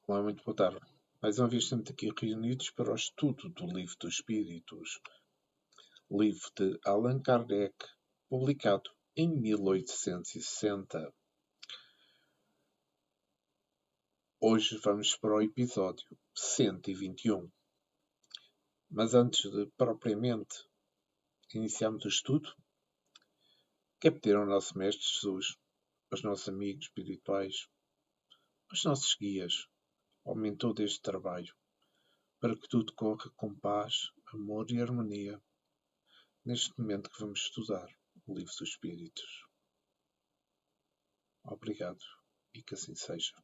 Olá, muito boa tarde. Mais uma vez estamos aqui reunidos para o estudo do Livro dos Espíritos, livro de Allan Kardec, publicado em 1860. Hoje vamos para o episódio 121. Mas antes de propriamente iniciarmos o estudo, quero pedir ao nosso Mestre Jesus, aos nossos amigos espirituais, aos nossos guias, ao mentor deste trabalho, para que tudo corra com paz, amor e harmonia neste momento que vamos estudar o Livro dos Espíritos. Obrigado e que assim seja.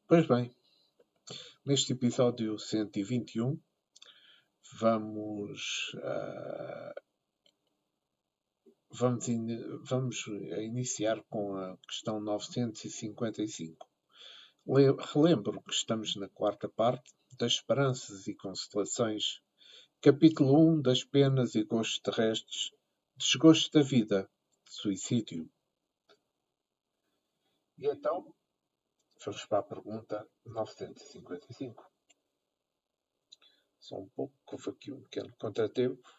Pois bem, neste episódio 121 vamos iniciar com a questão 955. Relembro que estamos na quarta parte das Esperanças e Constelações, capítulo 1 das Penas e Gostos Terrestres, Desgosto da Vida, Suicídio. E então, vamos para a pergunta 955. Só um pouco, que houve aqui um pequeno contratempo.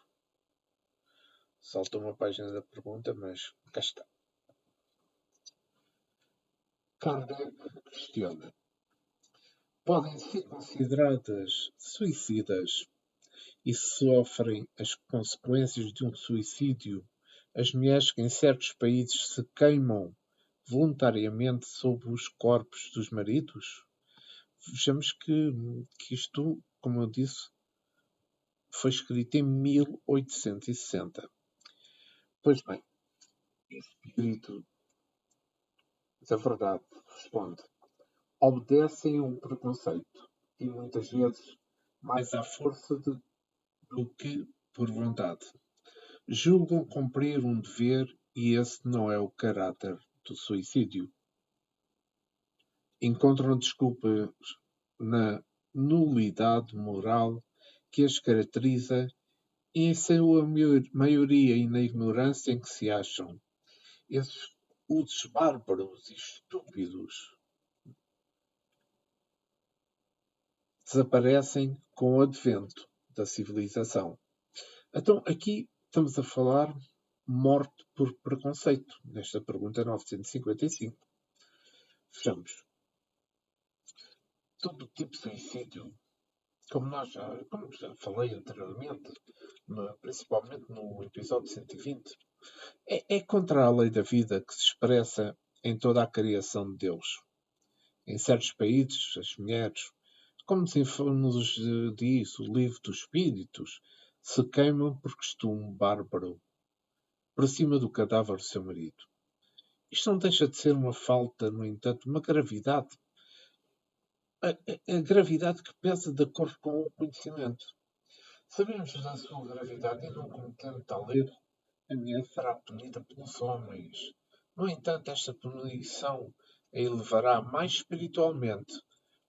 Saltou uma página da pergunta, mas cá está. Kardec questiona: podem ser consideradas suicidas e sofrem as consequências de um suicídio as mulheres que em certos países se queimam voluntariamente sob os corpos dos maridos? Vejamos que isto, como eu disse, foi escrito em 1860. Pois bem, o espírito da verdade responde: obedecem a um preconceito e muitas vezes mais à força do que por vontade. Julgam cumprir um dever e esse não é o caráter do suicídio. Encontram desculpas na nulidade moral que as caracteriza e em sua maioria e na ignorância em que se acham. Esses usos bárbaros e estúpidos desaparecem com o advento da civilização. Então, aqui estamos a falar morte por preconceito, nesta pergunta 955. Vejamos. Todo tipo de suicídio, como já falei anteriormente, principalmente no episódio 120, é contra a lei da vida que se expressa em toda a criação de Deus. Em certos países, as mulheres, como nos diz o Livro dos Espíritos, se queimam por costume bárbaro, por cima do cadáver do seu marido. Isto não deixa de ser uma falta, no entanto, uma gravidade. A gravidade que pesa de acordo com o conhecimento. Sabemos da sua gravidade e não cometendo tal erro, a mulher será punida pelos homens. No entanto, esta punição a elevará mais espiritualmente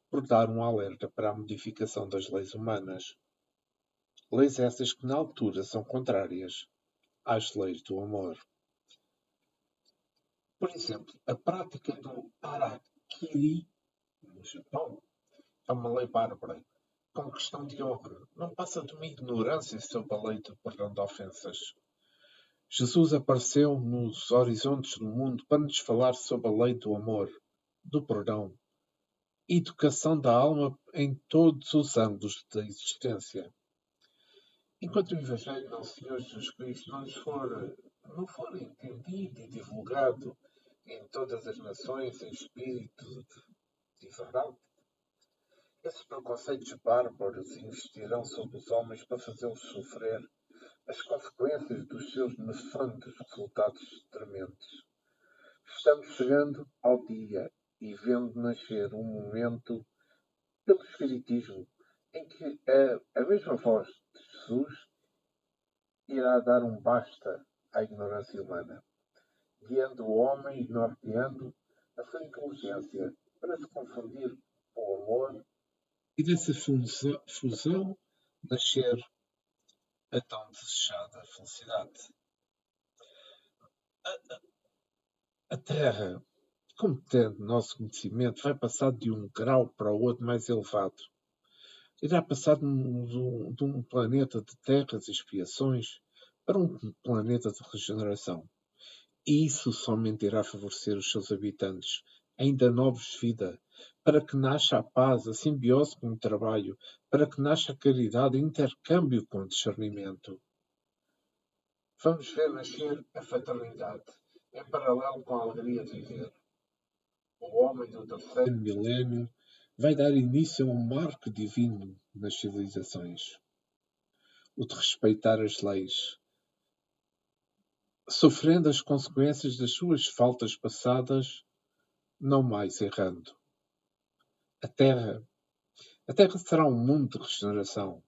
por dar um alerta para a modificação das leis humanas. Leis essas que, na altura, são contrárias às leis do amor. Por exemplo, a prática do harakiri, no Japão, é uma lei bárbara, como questão de honra. Não passa de uma ignorância sobre a lei do perdão de ofensas. Jesus apareceu nos horizontes do mundo para nos falar sobre a lei do amor, do perdão, educação da alma em todos os ângulos da existência. Enquanto o Evangelho do Senhor Jesus Cristo não for entendido e divulgado em todas as nações em espírito de verdade, esses preconceitos bárbaros investirão sobre os homens para fazê-los sofrer as consequências dos seus nefandos resultados trementes. Estamos chegando ao dia e vendo nascer um momento pelo Espiritismo em que a mesma voz de Jesus irá dar um basta à ignorância humana, guiando o homem e norteando a sua inteligência para se confundir com o amor e dessa fusão nascer a tão desejada felicidade. A Terra, competente nosso conhecimento vai passar de um grau para o outro mais elevado. Irá passar de um planeta de terras e expiações para um planeta de regeneração. E isso somente irá favorecer os seus habitantes, ainda novos de vida, para que nasça a paz, a simbiose com o trabalho, para que nasça a caridade e intercâmbio com o discernimento. Vamos ver nascer a fraternidade, em paralelo com a alegria de viver. O homem do terceiro milénio vai dar início a um marco divino nas civilizações. O de respeitar as leis, sofrendo as consequências das suas faltas passadas, não mais errando. A Terra será um mundo de regeneração,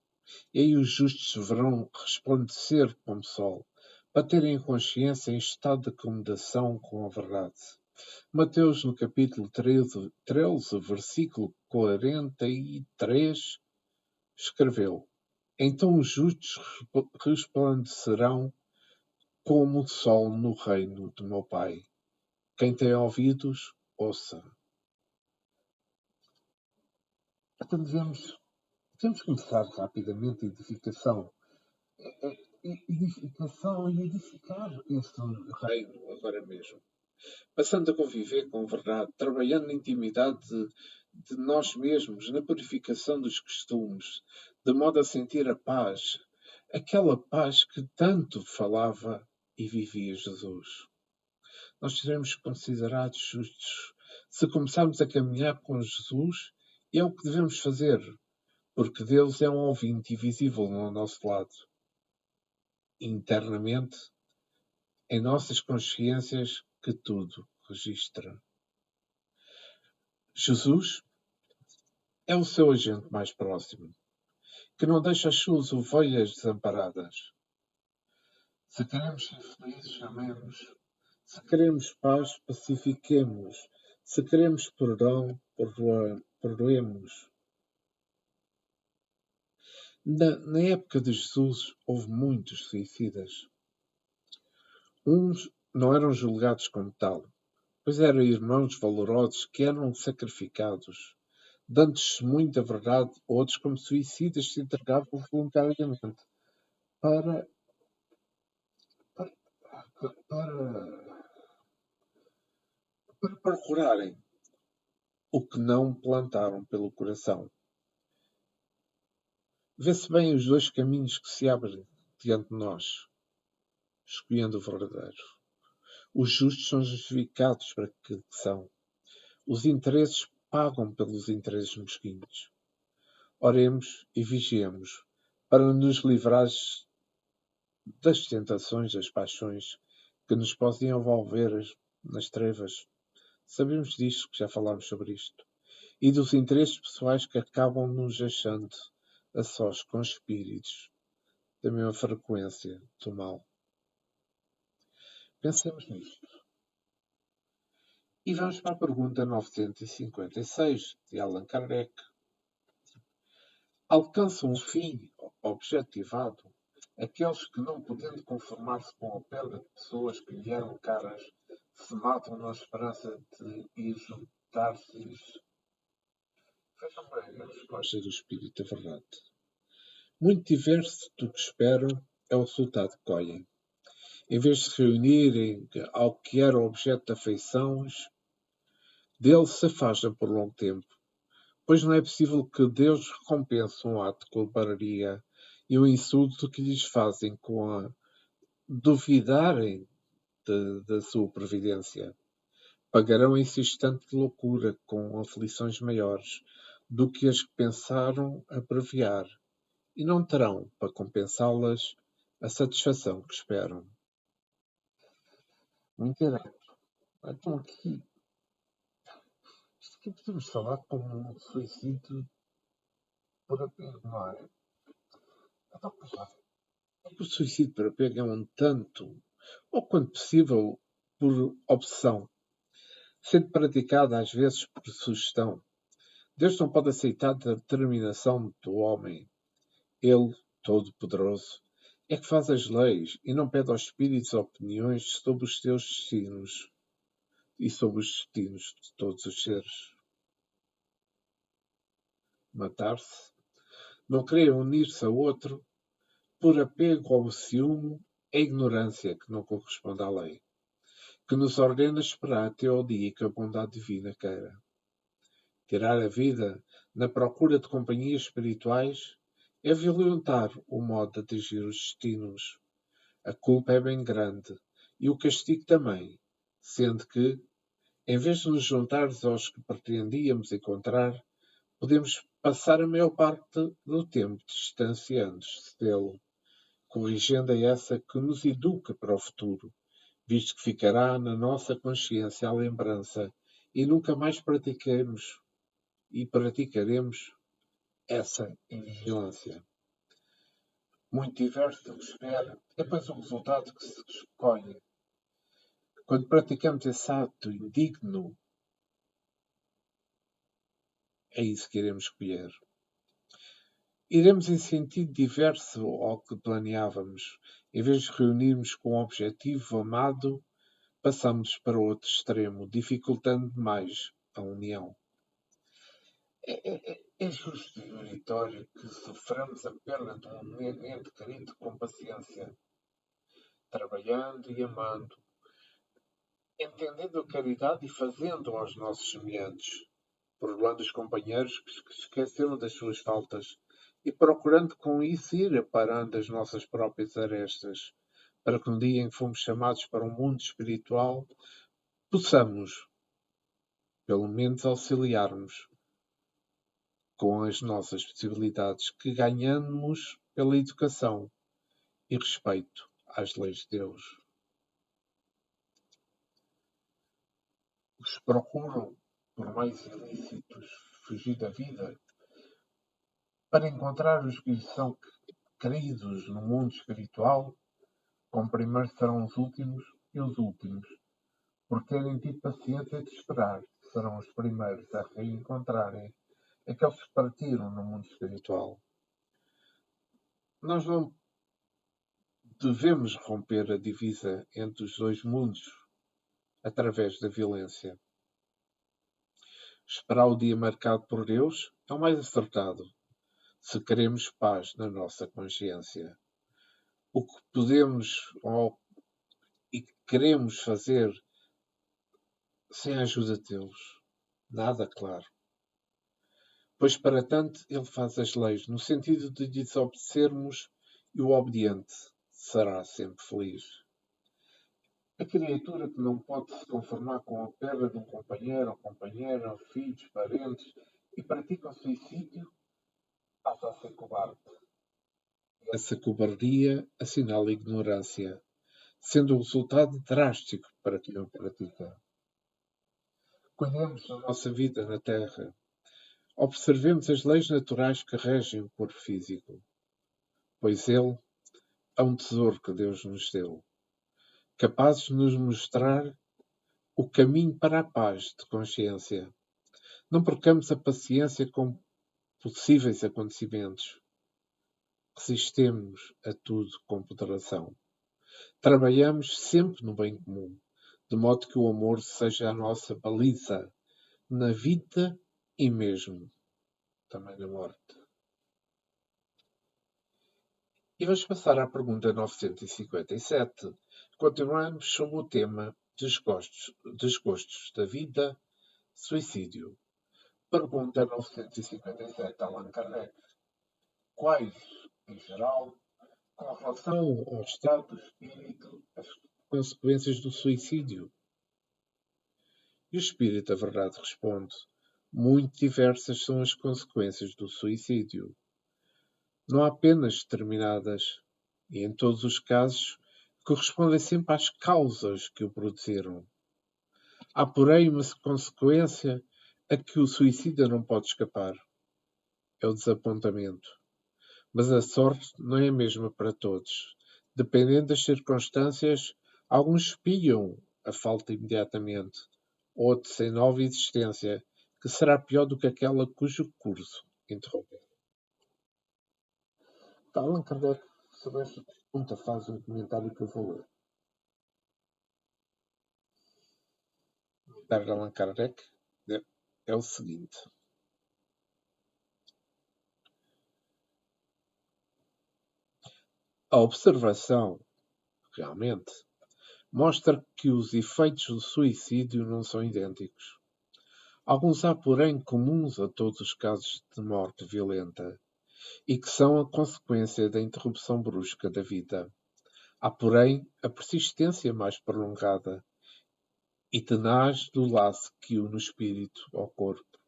e aí os justos verão resplandecer como sol, para terem consciência em estado de acomodação com a verdade. Mateus, no capítulo 13, versículo 43, escreveu: Então os justos resplandecerão como o sol no reino do meu Pai. Quem tem ouvidos, ouça. Então devemos começar rapidamente a edificação. Edificação e edificar esse reino agora mesmo. Passando a conviver com a verdade, trabalhando na intimidade de nós mesmos, na purificação dos costumes, de modo a sentir a paz, aquela paz que tanto falava e vivia Jesus. Nós seremos considerados justos se começarmos a caminhar com Jesus, e é o que devemos fazer, porque Deus é um ouvinte invisível ao nosso lado. Internamente, em nossas consciências, que tudo registra. Jesus é o seu agente mais próximo, que não deixa as suas ovelhas desamparadas. Se queremos ser felizes, amemos. Se queremos paz, pacifiquemos. Se queremos perdão, perdoemos. Na época de Jesus, houve muitos suicidas. Uns não eram julgados como tal, pois eram irmãos valorosos que eram sacrificados, dando testemunho da verdade. Outros, como suicidas, se entregavam voluntariamente para procurarem o que não plantaram pelo coração. Vê-se bem os dois caminhos que se abrem diante de nós, escolhendo o verdadeiro. Os justos são justificados para aquilo que são. Os interesses pagam pelos interesses mesquinhos. Oremos e vigiemos para nos livrar das tentações, das paixões que nos podem envolver nas trevas. Sabemos disto, que já falámos sobre isto. E dos interesses pessoais que acabam nos deixando a sós com espíritos da mesma frequência do mal. Pensemos nisto. E vamos para a pergunta 956 de Allan Kardec. Alcançam um fim objetivado aqueles que, não podendo conformar-se com a perda de pessoas que lhe eram caras, se matam na esperança de ir juntar-se-lhes. Vejam bem a resposta do Espírito da Verdade. Muito diverso do que esperam é o resultado que colhem. Em vez de se reunirem ao que era o objeto de afeições, dele se afastam por longo tempo, pois não é possível que Deus recompense um ato de culparia e o insulto que lhes fazem com a duvidarem da sua previdência. Pagarão esse instante de loucura com aflições maiores do que as que pensaram abreviar, e não terão, para compensá-las, a satisfação que esperam. Muito direto. Então aqui podemos falar como um suicídio por apego, não é? Então, o suicídio por apego é um tanto, ou quanto possível, por opção, sendo praticado às vezes por sugestão. Deus não pode aceitar a determinação do homem. Ele, todo-poderoso, é que faz as leis e não pede aos espíritos opiniões sobre os seus destinos. e sobre os destinos de todos os seres. Matar-se, não querer unir-se a outro, por apego ao ciúme, é ignorância que não corresponde à lei, que nos ordena esperar até ao dia que a bondade divina queira. Tirar a vida na procura de companhias espirituais é violentar o modo de atingir os destinos. A culpa é bem grande e o castigo também, sendo que, em vez de nos juntarmos aos que pretendíamos encontrar, podemos passar a maior parte do tempo distanciando-nos dele, corrigindo a essa que nos educa para o futuro, visto que ficará na nossa consciência a lembrança e nunca mais praticaremos essa invigilância. Muito diverso do que espera, é pois o resultado que se escolhe. Quando praticamos esse ato indigno, é isso que iremos colher. Iremos em sentido diverso ao que planeávamos. Em vez de reunirmos com o objetivo amado, passamos para o outro extremo, dificultando mais a união. É justo e meritório que soframos a perda de um ente querido com paciência, trabalhando e amando, entendendo a caridade e fazendo aos nossos semelhantes, perdoando os companheiros que esqueceram das suas faltas e procurando com isso ir aparando as nossas próprias arestas, para que no dia em que fomos chamados para um mundo espiritual, possamos, pelo menos, auxiliar-nos com as nossas possibilidades que ganhamos pela educação e respeito às leis de Deus. Os procuram, por meios ilícitos, fugir da vida para encontrar os que lhes são queridos no mundo espiritual, como primeiro serão os últimos e os últimos, por terem tido paciência de esperar, serão os primeiros a reencontrarem aqueles que partiram no mundo espiritual. Nós não devemos romper a divisa entre os dois mundos através da violência. Esperar o dia marcado por Deus é o mais acertado, se queremos paz na nossa consciência. O que podemos e queremos fazer sem a ajuda de Deus? Nada, claro. Pois para tanto ele faz as leis, no sentido de desobedecermos, e o obediente será sempre feliz. A criatura que não pode se conformar com a perda de um companheiro ou companheira, filhos, parentes, e pratica o suicídio, passa a ser cobarde. Essa cobardia assinala a ignorância, sendo o resultado drástico para quem o pratica. Cuidemos da nossa vida na Terra. Observemos as leis naturais que regem o corpo físico, pois ele é um tesouro que Deus nos deu, capaz de nos mostrar o caminho para a paz de consciência. Não percamos a paciência com possíveis acontecimentos. Resistemos a tudo com moderação. Trabalhamos sempre no bem comum, de modo que o amor seja a nossa baliza na vida e mesmo também na morte. E vamos passar à pergunta 957. Continuamos sobre o tema desgostos da vida, suicídio. Pergunta 957, Allan Kardec. Quais, em geral, com relação ao estado de espírito, as consequências do suicídio? E o Espírito da Verdade responde: muito diversas são as consequências do suicídio. Não há apenas determinadas, e em todos os casos, correspondem sempre às causas que o produziram. Há, porém, uma consequência a que o suicida não pode escapar. É o desapontamento. Mas a sorte não é a mesma para todos. Dependendo das circunstâncias, alguns espiam a falta imediatamente, outros em nova existência, que será pior do que aquela cujo curso interromper. Allan Kardec, sobre esta pergunta, faz um comentário que eu vou ler. de Allan Kardec é o seguinte: a observação, realmente, mostra que os efeitos do suicídio não são idênticos. Alguns há, porém, comuns a todos os casos de morte violenta e que são a consequência da interrupção brusca da vida. Há, porém, a persistência mais prolongada e tenaz do laço que une o espírito ao corpo,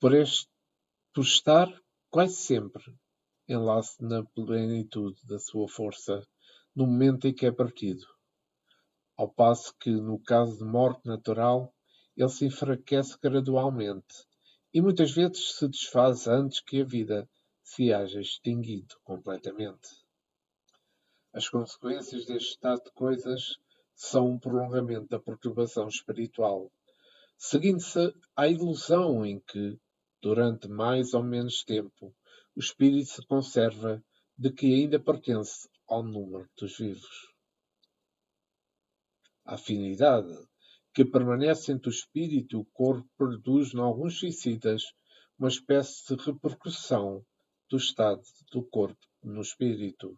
por estar quase sempre em laço na plenitude da sua força, no momento em que é partido. Ao passo que, no caso de morte natural, ele se enfraquece gradualmente e muitas vezes se desfaz antes que a vida se haja extinguido completamente. As consequências deste estado de coisas são um prolongamento da perturbação espiritual, seguindo-se à ilusão em que, durante mais ou menos tempo, o espírito se conserva de que ainda pertence ao número dos vivos. A afinidade que permanece entre o espírito e o corpo produz, em alguns suicidas, uma espécie de repercussão do estado do corpo no espírito,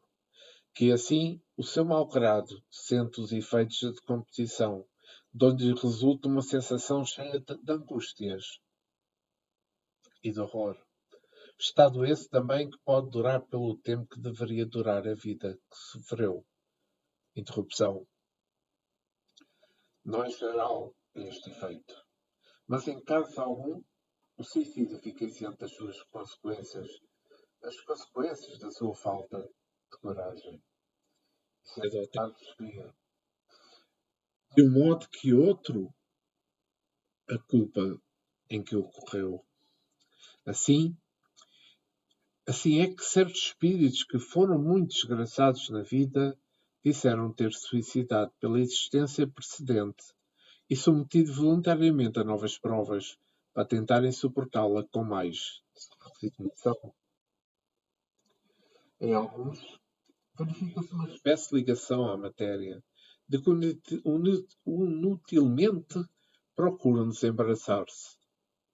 que assim o seu mau-grado sente os efeitos de decomposição, de onde resulta uma sensação cheia de angústias e de horror. Estado esse também que pode durar pelo tempo que deveria durar a vida que sofreu. Interrupção. Não é geral este efeito, mas em caso algum, o suicídio fica isento das suas consequências, as consequências da sua falta de coragem. Se adotar desvia. De um modo que outro a culpa em que ocorreu. Assim é que certos espíritos que foram muito desgraçados na vida disseram ter suicidado pela existência precedente e submetido voluntariamente a novas provas para tentarem suportá-la com mais resignação. Em alguns, verifica-se uma espécie de ligação à matéria, de que inutilmente procuram desembaraçar-se,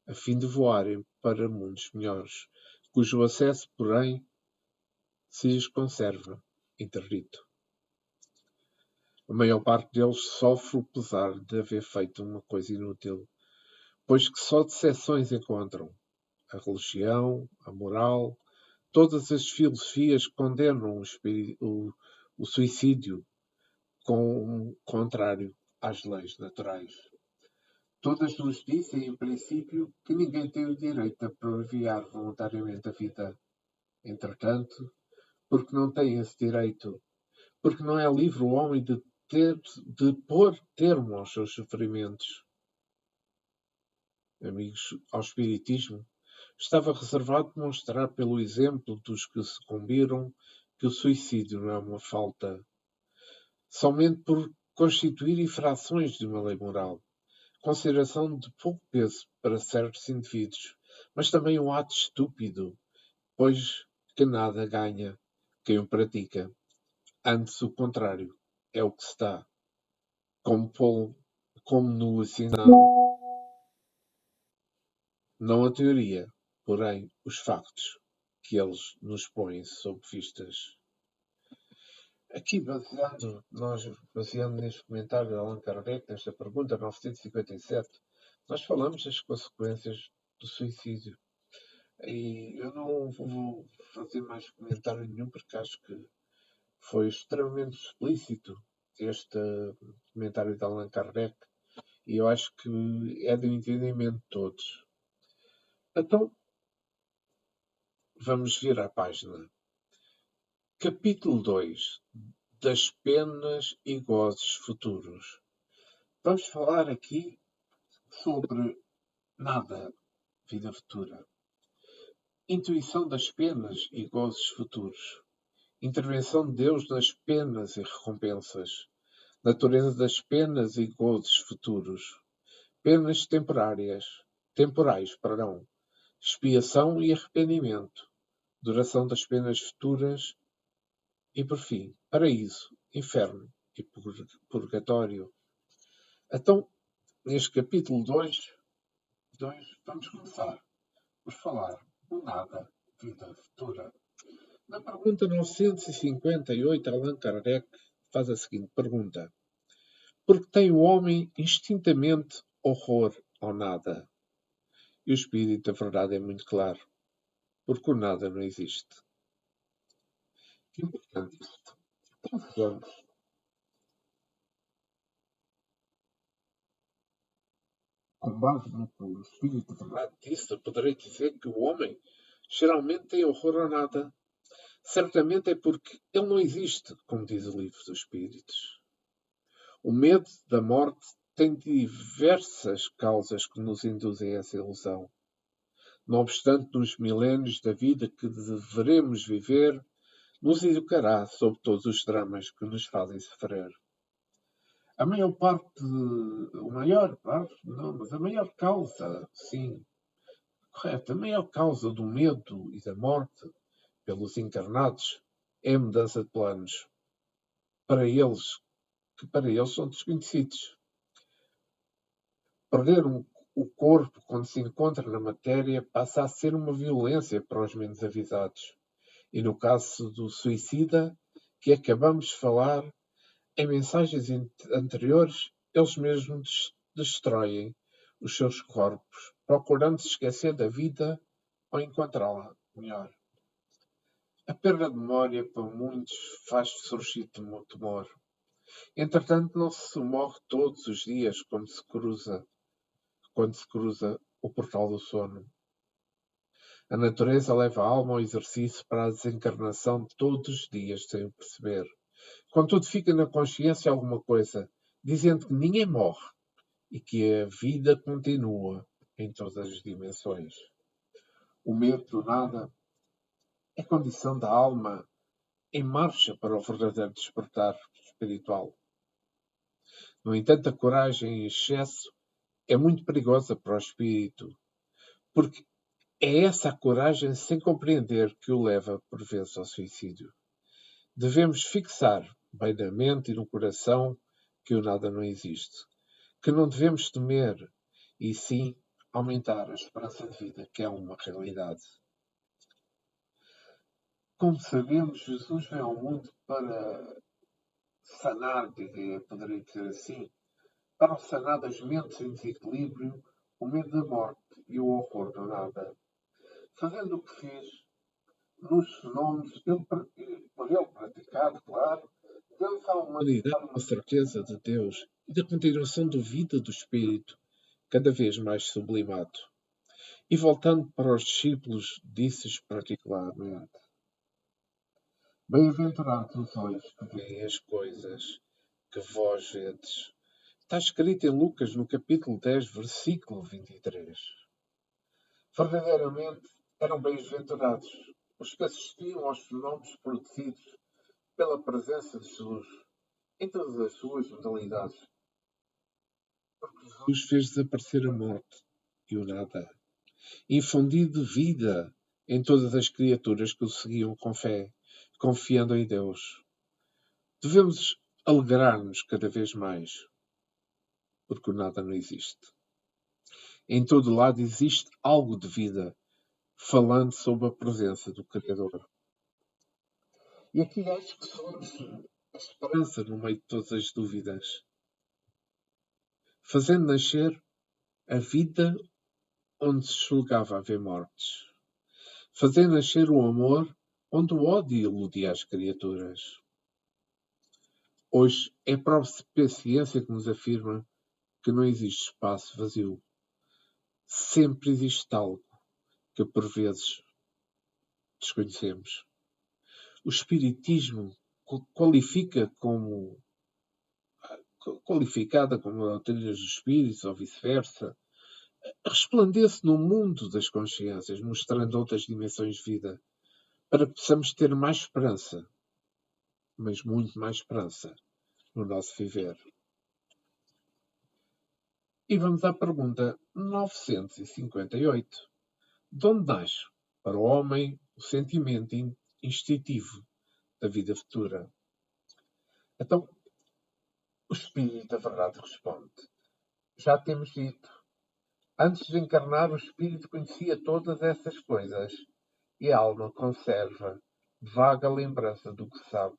a fim de voarem para mundos melhores, cujo acesso, porém, se lhes conserva interdito. A maior parte deles sofre o pesar de haver feito uma coisa inútil, pois que só decepções encontram. A religião, a moral, todas as filosofias condenam o suicídio como contrário às leis naturais. Todas nos dizem, em princípio, que ninguém tem o direito a abreviar voluntariamente a vida. Entretanto, porque não tem esse direito, porque não é livre o homem de pôr termo aos seus sofrimentos. Amigos, ao Espiritismo, estava reservado demonstrar pelo exemplo dos que sucumbiram que o suicídio não é uma falta, somente por constituir infrações de uma lei moral, consideração de pouco peso para certos indivíduos, mas também um ato estúpido, pois que nada ganha quem o pratica. Antes, o contrário, é o que se dá, como no ensinado. Não a teoria, porém os factos que eles nos põem sob vistas. Aqui, baseando neste comentário de Allan Kardec, nesta pergunta 957, nós falamos das consequências do suicídio. E eu não vou fazer mais comentário nenhum, porque acho que foi extremamente explícito este comentário de Allan Kardec, e eu acho que é do entendimento de todos. Então, vamos vir à página. Capítulo 2. Das penas e gozes futuros. Vamos falar aqui sobre nada, vida futura. Intuição das penas e gozes futuros. Intervenção de Deus nas penas e recompensas. Natureza das penas e gozes futuros. Penas temporais, expiação e arrependimento. Duração das penas futuras e, por fim, paraíso, inferno e purgatório. Então, neste capítulo 2, vamos começar por falar do nada, vida futura. Na pergunta 958, Allan Kardec faz a seguinte pergunta: por que tem o homem instintamente horror ao nada? E o espírito da verdade é muito claro: porque o nada não existe. Que importante isto. Então, vejamos. Com base no que o espírito da verdade disse, poderei dizer que o homem geralmente tem horror ao nada. Certamente é porque ele não existe, como diz o livro dos Espíritos. O medo da morte tem diversas causas que nos induzem a essa ilusão. Não obstante, nos milénios da vida que deveremos viver, nos educará sobre todos os dramas que nos fazem sofrer. A maior causa, sim, correto, a maior causa do medo e da morte pelos encarnados é a mudança de planos. Que para eles são desconhecidos. Perder o corpo quando se encontra na matéria passa a ser uma violência para os menos avisados. E no caso do suicida, que acabamos de falar, em mensagens anteriores, eles mesmos destroem os seus corpos, procurando se esquecer da vida ou encontrá-la melhor. A perda de memória, para muitos, faz surgir temor. Entretanto, não se morre todos os dias quando se cruza o portal do sono. A natureza leva a alma ao exercício para a desencarnação todos os dias, sem o perceber. Contudo, fica na consciência alguma coisa, dizendo que ninguém morre e que a vida continua em todas as dimensões. O medo do nada é condição da alma em marcha para o verdadeiro despertar espiritual. No entanto, a coragem em excesso é muito perigosa para o espírito, porque é essa a coragem sem compreender que o leva, por vezes, ao suicídio. Devemos fixar bem na mente e no coração que o nada não existe, que não devemos temer, e sim aumentar a esperança de vida, que é uma realidade. Como sabemos, Jesus veio ao mundo para sanar, poderia dizer assim, para sanar das mentes em desequilíbrio, o medo da morte e o horror do nada. Fazendo o que fez, nos fenómenos, por ele praticado, claro, deu-nos à humanidade uma certeza de Deus e da continuação da vida do Espírito, cada vez mais sublimado. E voltando para os discípulos, disse-lhes particularmente: bem-aventurados os olhos que veem as coisas que vós vedes. Está escrito em Lucas, no capítulo 10, versículo 23. Verdadeiramente eram bem-aventurados os que assistiam aos fenómenos produzidos pela presença de Jesus em todas as suas modalidades. Porque Jesus fez desaparecer a morte e o nada, infundido vida em todas as criaturas que o seguiam com fé, confiando em Deus. Devemos alegrar-nos cada vez mais, porque o nada não existe. Em todo lado existe algo de vida, falando sobre a presença do Criador. E aqui acho que somos a esperança no meio de todas as dúvidas, fazendo nascer a vida onde se julgava haver mortes, fazendo nascer o amor onde o ódio iludia as criaturas. Hoje é a própria ciência que nos afirma que não existe espaço vazio. Sempre existe algo que por vezes desconhecemos. O Espiritismo qualificada como a doutrina dos espíritos ou vice-versa, resplandece no mundo das consciências, mostrando outras dimensões de vida, para que possamos ter mais esperança, mas muito mais esperança no nosso viver. E vamos à pergunta 958. De onde nasce para o homem o sentimento instintivo da vida futura? Então, o Espírito da Verdade responde: Já temos dito, antes de encarnar, o espírito conhecia todas essas coisas e a alma conserva vaga lembrança do que sabe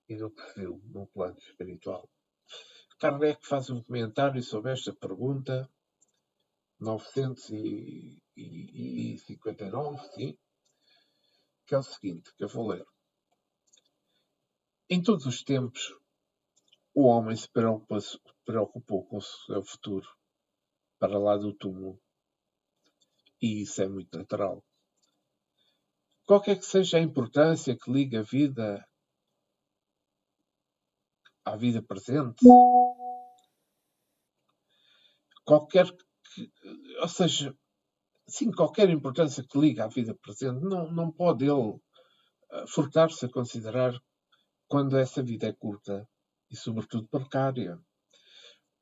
e do que viu no plano espiritual. Kardec faz um comentário sobre esta pergunta, 959, sim, que é o seguinte, que eu vou ler. Em todos os tempos, o homem se preocupou com o seu futuro, para lá do túmulo. E isso é muito natural. Qualquer que seja a importância que liga a vida à vida presente, ou seja, sim, qualquer importância que liga à vida presente, não pode ele furtar-se a considerar quando essa vida é curta e, sobretudo, precária,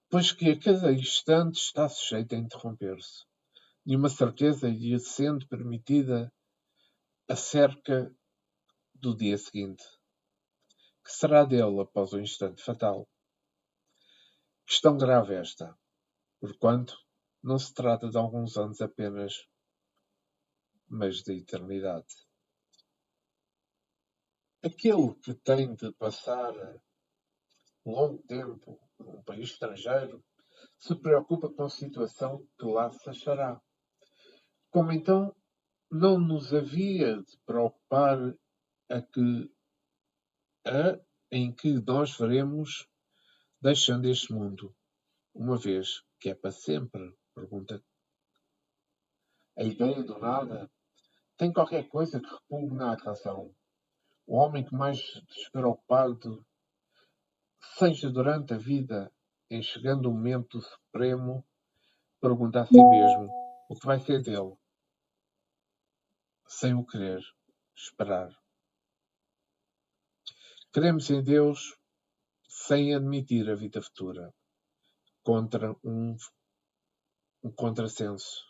pois que a cada instante está sujeita a interromper-se. Nenhuma certeza lhe sendo permitida acerca do dia seguinte, que será dele após o instante fatal. Questão grave esta, porquanto não se trata de alguns anos apenas, mas de eternidade. Aquele que tem de passar longo tempo num país estrangeiro se preocupa com a situação que lá se achará. Como então não nos havia de preocupar em que nós veremos deixando este mundo, uma vez que é para sempre? Pergunta. A ideia do nada tem qualquer coisa que repugna à razão. O homem que mais despreocupado seja durante a vida, em chegando o momento supremo, pergunta a si mesmo o que vai ser dele, sem o querer esperar. Cremos em Deus sem admitir a vida futura, contra um contrassenso.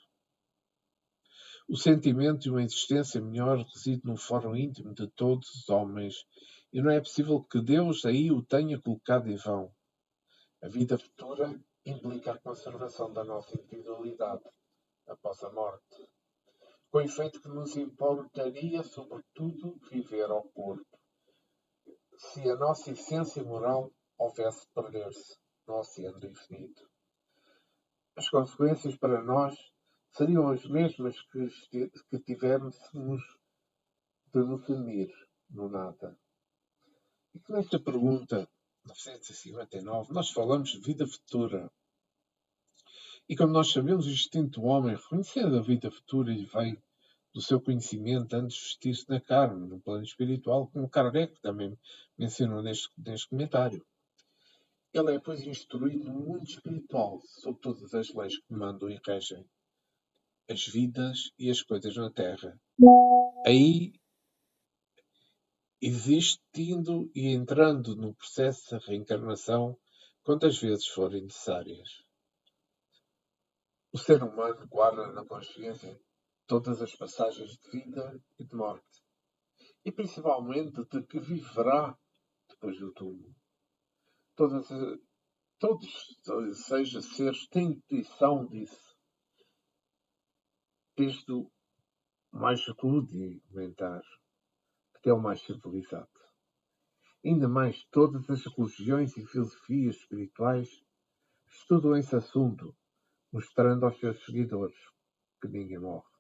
O sentimento de uma existência melhor reside no fórum íntimo de todos os homens, e não é possível que Deus aí o tenha colocado em vão. A vida futura implica a conservação da nossa individualidade após a morte, com o efeito que nos importaria, sobretudo, viver ao corpo, se a nossa essência moral houvesse de perder-se no oceano do infinito. As consequências para nós seriam as mesmas que tivéssemos de nos unir no nada. E com esta pergunta 959, nós falamos de vida futura. E como nós sabemos, o instinto do homem reconhecendo a vida futura lhe vem do seu conhecimento antes de vestir-se na carne, no plano espiritual, como Kardec também mencionou neste comentário. Ele é, pois, instruído no mundo espiritual sobre todas as leis que mandam e regem as vidas e as coisas na Terra. Aí, existindo e entrando no processo de reencarnação quantas vezes forem necessárias. O ser humano guarda na consciência todas as passagens de vida e de morte, e principalmente de que viverá depois do túmulo. Todos, seja seres, têm intuição disso, desde o mais rudimentar até o mais civilizado. Ainda mais, todas as religiões e filosofias espirituais estudam esse assunto, mostrando aos seus seguidores que ninguém morre.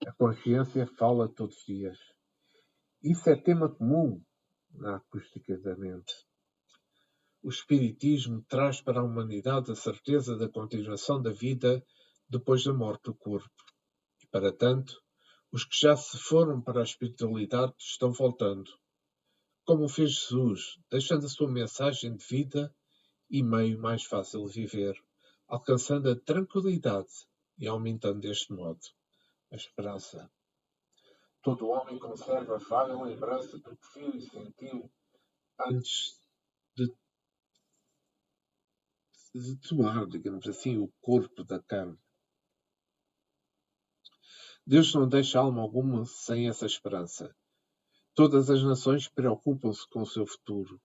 A consciência fala todos os dias. Isso é tema comum na acústica da mente. O Espiritismo traz para a humanidade a certeza da continuação da vida depois da morte do corpo. E, para tanto, os que já se foram para a espiritualidade estão voltando, como fez Jesus, deixando a sua mensagem de vida e meio mais fácil de viver, alcançando a tranquilidade e aumentando deste modo a esperança. Todo homem conserva vaga lembrança do que viu e sentiu antes de tomar, digamos assim, o corpo da carne. Deus não deixa alma alguma sem essa esperança. Todas as nações preocupam-se com o seu futuro,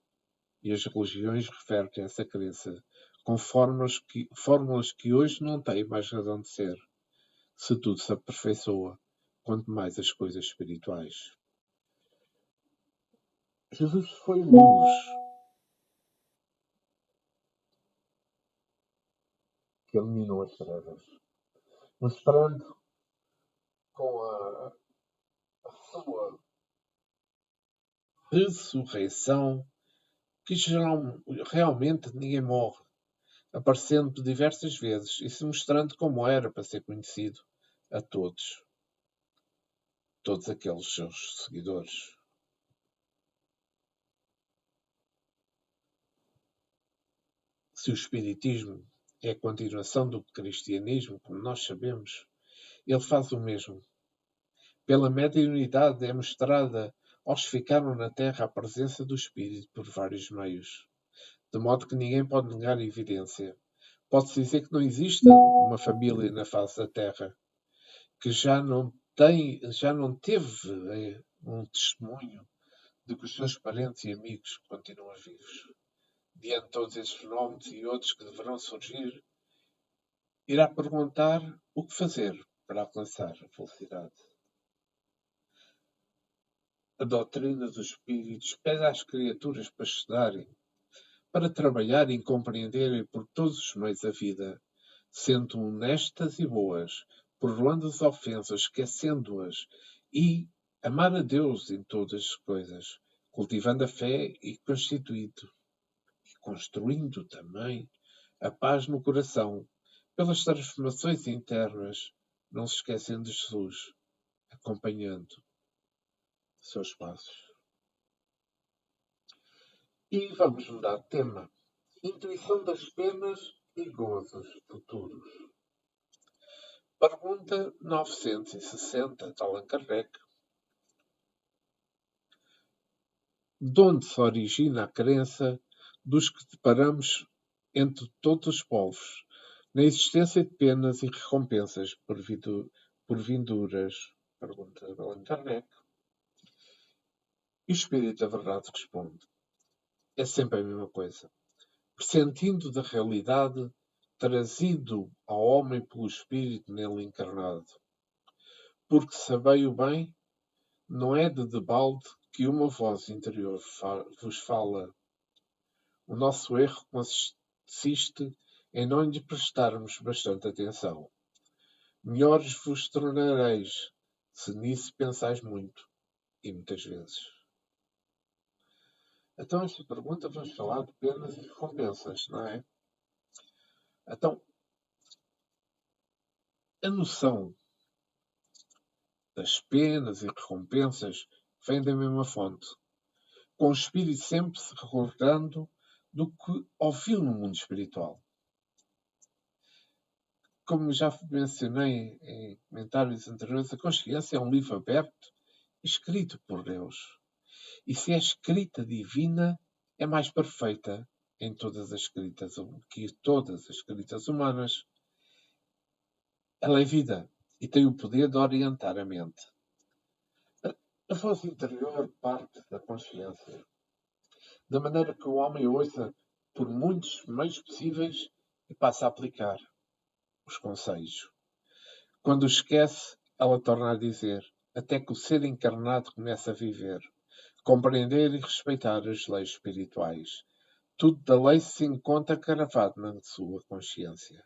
e as religiões revertem essa crença com fórmulas que hoje não têm mais razão de ser, se tudo se aperfeiçoa, quanto mais as coisas espirituais. Jesus foi luz que eliminou as trevas, mostrando com a sua ressurreição que realmente ninguém morre, aparecendo diversas vezes e se mostrando como era para ser conhecido a todos aqueles seus seguidores. Se o Espiritismo é a continuação do cristianismo, como nós sabemos, ele faz o mesmo. Pela mediunidade é mostrada aos que ficaram na Terra a presença do Espírito por vários meios, de modo que ninguém pode negar a evidência. Pode-se dizer que não existe uma família na face da Terra que já não teve um testemunho de que os seus parentes e amigos continuam vivos. Diante de todos esses fenómenos e outros que deverão surgir, irá perguntar o que fazer para alcançar a felicidade. A doutrina dos espíritos pede às criaturas para estudarem, para trabalharem e compreenderem por todos os meios a vida, sendo honestas e boas, perdoando as ofensas, esquecendo-as, e amar a Deus em todas as coisas, cultivando a fé e construindo também a paz no coração, pelas transformações internas, não se esquecendo de Jesus, acompanhando seus passos. E vamos mudar de tema. Intuição das penas e gozos futuros. Pergunta 960 de Allan Kardec. De onde se origina a crença dos que deparamos entre todos os povos na existência de penas e recompensas por vinduras? Pergunta de Allan Kardec. E o Espírito da Verdade responde: é sempre a mesma coisa. Pressentindo da realidade, trazido ao homem pelo Espírito nele encarnado. Porque sabei o bem, não é de debalde que uma voz interior vos fala. O nosso erro consiste em não lhe prestarmos bastante atenção. Melhores vos tornareis, se nisso pensais muito, e muitas vezes. Então, esta pergunta vamos falar de penas e recompensas, não é? Então, a noção das penas e recompensas vem da mesma fonte, com o espírito sempre se recordando do que ouviu no mundo espiritual. Como já mencionei em comentários anteriores, a consciência é um livro aberto, escrito por Deus. E se é escrita divina, é mais perfeita em todas as escritas, que todas as escritas humanas. Ela é vida e tem o poder de orientar a mente. A voz interior parte da consciência, da maneira que o homem ouça por muitos meios possíveis e passa a aplicar os conselhos. Quando esquece, ela torna a dizer, até que o ser encarnado começa a viver, compreender e respeitar as leis espirituais. Tudo da lei se encontra cravado na sua consciência.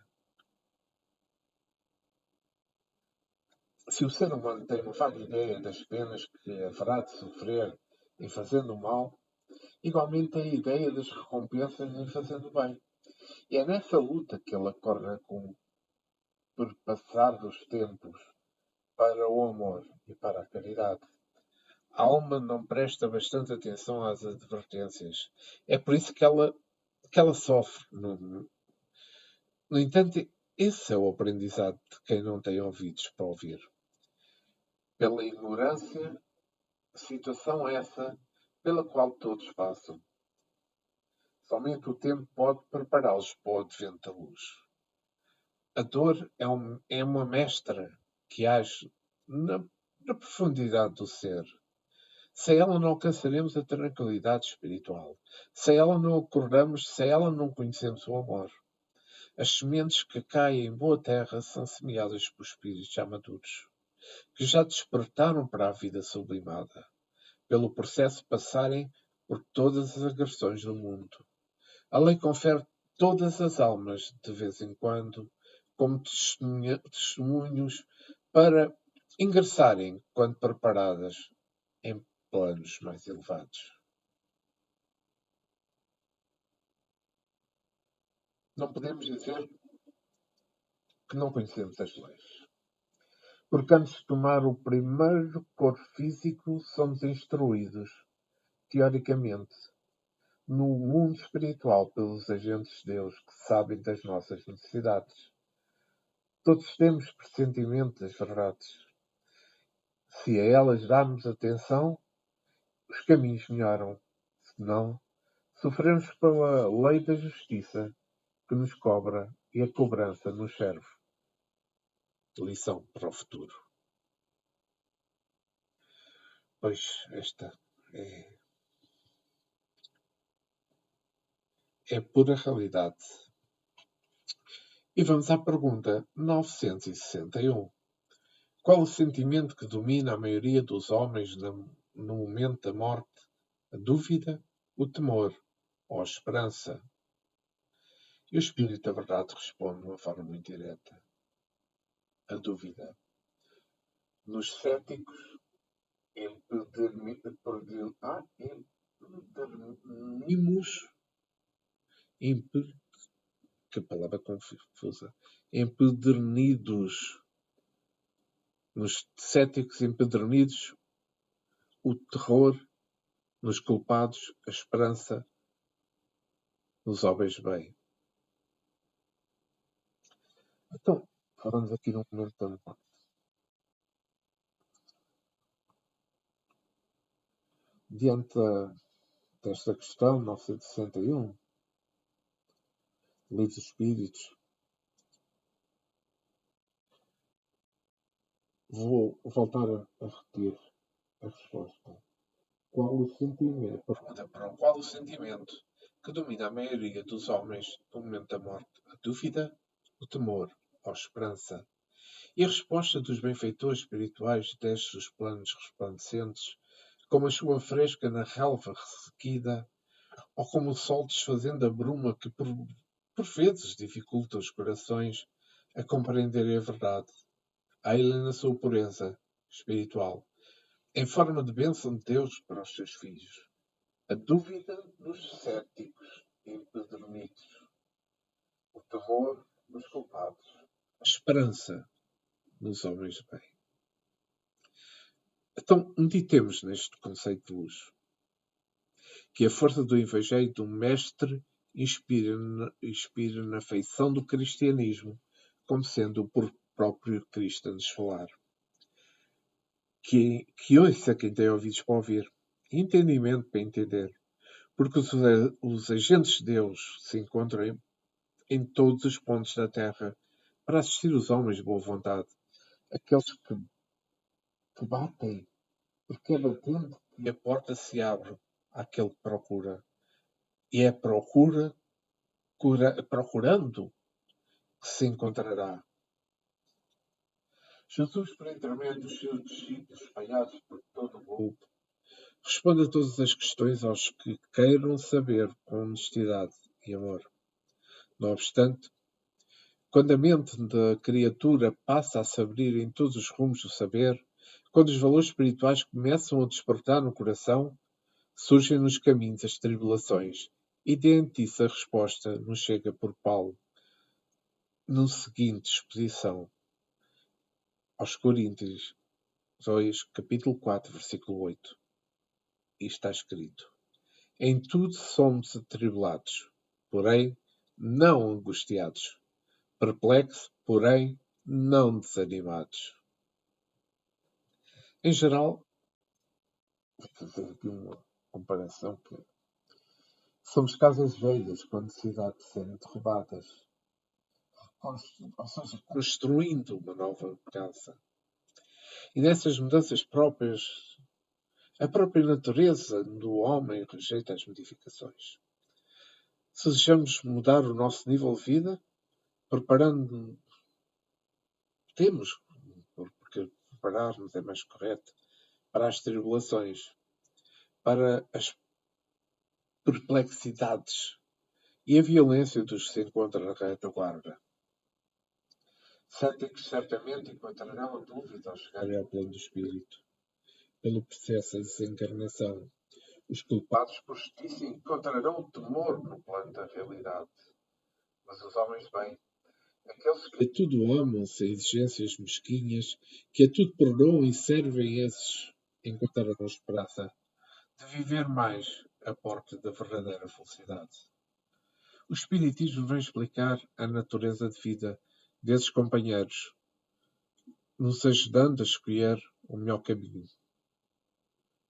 Se o ser humano tem uma vaga ideia das penas que haverá de sofrer em fazendo o mal, igualmente tem a ideia das recompensas em fazendo o bem. E é nessa luta que ele acorda com por passar dos tempos para o amor e para a caridade. A alma não presta bastante atenção às advertências. É por isso que ela sofre. No entanto, esse é o aprendizado de quem não tem ouvidos para ouvir. Pela ignorância, situação essa pela qual todos passam. Somente o tempo pode prepará-los para o advento da luz. A dor é uma mestra que age na profundidade do ser. Sem ela não alcançaremos a tranquilidade espiritual. Sem ela não acordamos, sem ela não conhecemos o amor. As sementes que caem em boa terra são semeadas por espíritos já maduros, que já despertaram para a vida sublimada, pelo processo de passarem por todas as agressões do mundo. A lei confere todas as almas, de vez em quando, como testemunhos para ingressarem, quando preparadas, em planos mais elevados. Não podemos dizer que não conhecemos as leis. Porque antes de tomar o primeiro corpo físico, somos instruídos, teoricamente, no mundo espiritual pelos agentes de Deus que sabem das nossas necessidades. Todos temos pressentimento das verdades. Se a elas darmos atenção, os caminhos melhoram. Se não, sofremos pela lei da justiça que nos cobra e a cobrança nos serve. Lição para o futuro. Pois esta é pura realidade. E vamos à pergunta 961. Qual o sentimento que domina a maioria dos homens no momento da morte? A dúvida, o temor ou a esperança? E o Espírito da Verdade responde de uma forma muito direta. A dúvida. Nos céticos, que palavra confusa. Empedernidos. Nos céticos empedernidos, o terror, nos culpados, a esperança, nos homens bem. Então, falamos aqui de um momento da morte. Diante desta questão, 961, Lei dos Espíritos, vou voltar a repetir a resposta. Qual o sentimento? Qual o sentimento que domina a maioria dos homens no momento da morte? A dúvida, o temor ou a esperança? E a resposta dos benfeitores espirituais desce dos planos resplandecentes, como a chuva fresca na relva ressequida, ou como o sol desfazendo a bruma que por vezes dificulta os corações a compreenderem a verdade, a ele na sua pureza espiritual, em forma de bênção de Deus para os seus filhos. A dúvida nos céticos empedernidos, o temor nos culpados, a esperança nos homens de bem. Então, meditemos neste conceito de luz, que a força do Evangelho do Mestre inspira na feição do cristianismo, como sendo o próprio Cristo a nos falar. Que ouça quem tem ouvidos para ouvir, e entendimento para entender, porque os agentes de Deus se encontram em todos os pontos da terra para assistir os homens de boa vontade, aqueles que batem, porque é batendo e a porta se abre àquele que procura. E é procurando que se encontrará. Jesus, por intermédio dos seus discípulos espalhados por todo o globo, responde a todas as questões aos que queiram saber com honestidade e amor. Não obstante, quando a mente da criatura passa a se abrir em todos os rumos do saber, quando os valores espirituais começam a despertar no coração, surgem nos caminhos as tribulações, e diante disso a resposta nos chega por Paulo, no seguinte exposição aos Coríntios 2, capítulo 4, versículo 8. E está escrito: em tudo somos atribulados, porém não angustiados, perplexos, porém não desanimados. Em geral, vou fazer aqui uma comparação que somos casas velhas com necessidade de serem derrubadas, ou seja, construindo uma nova casa. E nessas mudanças próprias, a própria natureza do homem rejeita as modificações. Se desejamos mudar o nosso nível de vida, preparando, temos, porque preparar-nos é mais correto, para as tribulações, para as perplexidades e a violência dos que se encontra na retaguarda. Céticos certamente encontrarão a dúvida ao chegarem ao plano do espírito, pelo processo de desencarnação. Os culpados por justiça encontrarão o temor no plano da realidade. Mas os homens de bem, aqueles que a tudo amam sem exigências mesquinhas, que a tudo perdoam e servem, esses encontrarão esperança de viver mais a porta da verdadeira felicidade. O Espiritismo vem explicar a natureza de vida desses companheiros, nos ajudando a escolher o melhor caminho,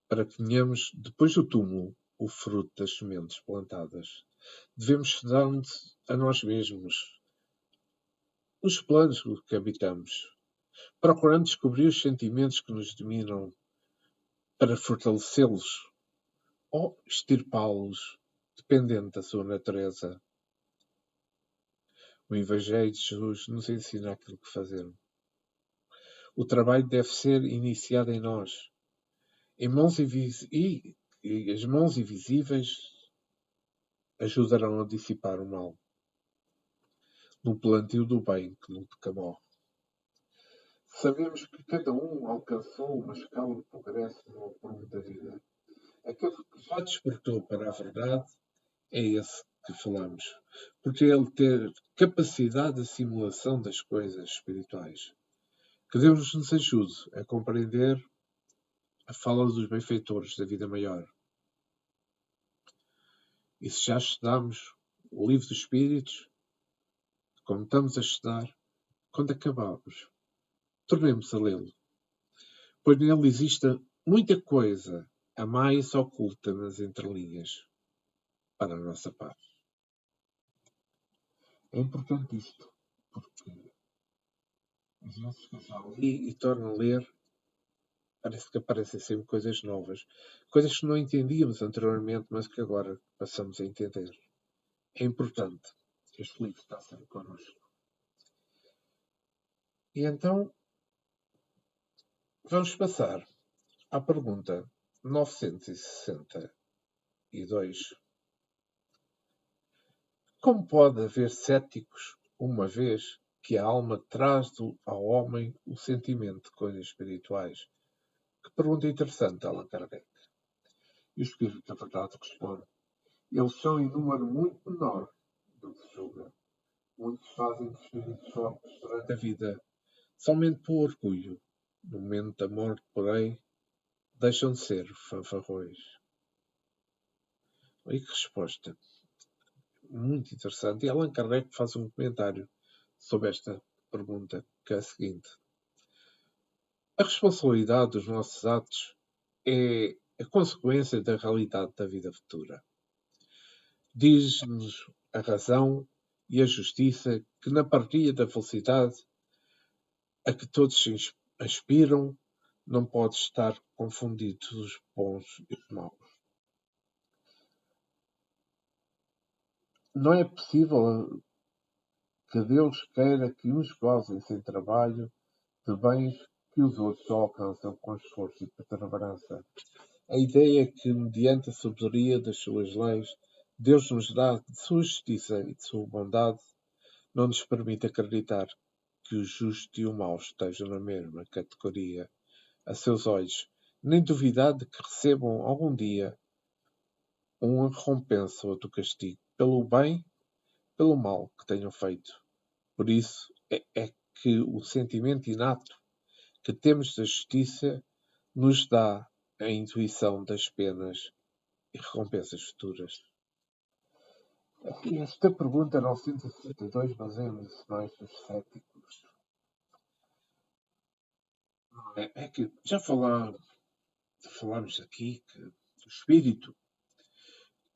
para que tenhamos, depois do túmulo, o fruto das sementes plantadas. Devemos estudar-nos a nós mesmos, os planos que habitamos, procurando descobrir os sentimentos que nos dominam para fortalecê-los ou extirpá-los, dependendo da sua natureza. O Evangelho de Jesus nos ensina aquilo que fazemos. O trabalho deve ser iniciado em nós, e as mãos invisíveis ajudarão a dissipar o mal, no plantio do bem que nunca morre. Sabemos que cada um alcançou uma escala de progresso no aprumo da vida. Aquele que já despertou para a verdade é esse que falamos, porque ele ter capacidade de assimilação das coisas espirituais. Que Deus nos ajude a compreender a fala dos benfeitores da vida maior. E se já estudamos o livro dos Espíritos, como estamos a estudar, quando acabamos, tornemos a lê-lo, pois nele existe muita coisa a mais oculta nas entrelinhas para a nossa paz. É importante isto, porque às vezes que eu já li e torno a ler, parece que aparecem sempre coisas novas, coisas que não entendíamos anteriormente, mas que agora passamos a entender. É importante. Este livro está sempre connosco. E então, vamos passar à pergunta 962. Como pode haver céticos, uma vez que a alma traz ao homem o sentimento de coisas espirituais? Que pergunta interessante, Allan Kardec. E o Espírito da Verdade responde: eles são em número muito menor do que se julga. Muitos fazem de espíritos fortes durante a vida, somente por orgulho. No momento da morte, porém, deixam de ser fanfarrões. E que resposta muito interessante. E Allan Kardec faz um comentário sobre esta pergunta, que é a seguinte: a responsabilidade dos nossos atos é a consequência da realidade da vida futura. Diz-nos a razão e a justiça que na partilha da felicidade a que todos se aspiram não pode estar confundidos os bons e os maus. Não é possível que Deus queira que uns gozem sem trabalho de bens que os outros só alcançam com esforço e perseverança. A ideia é que, mediante a sabedoria das suas leis, Deus nos dá de sua justiça e de sua bondade, não nos permite acreditar que o justo e o mau estejam na mesma categoria a seus olhos, nem duvidar de que recebam algum dia uma recompensa ou outro castigo pelo bem, pelo mal que tenham feito. Por isso é que o sentimento inato que temos da justiça nos dá a intuição das penas e recompensas futuras. Esta pergunta 962 baseia-se mais nos céticos. É que já falámos aqui que o espírito,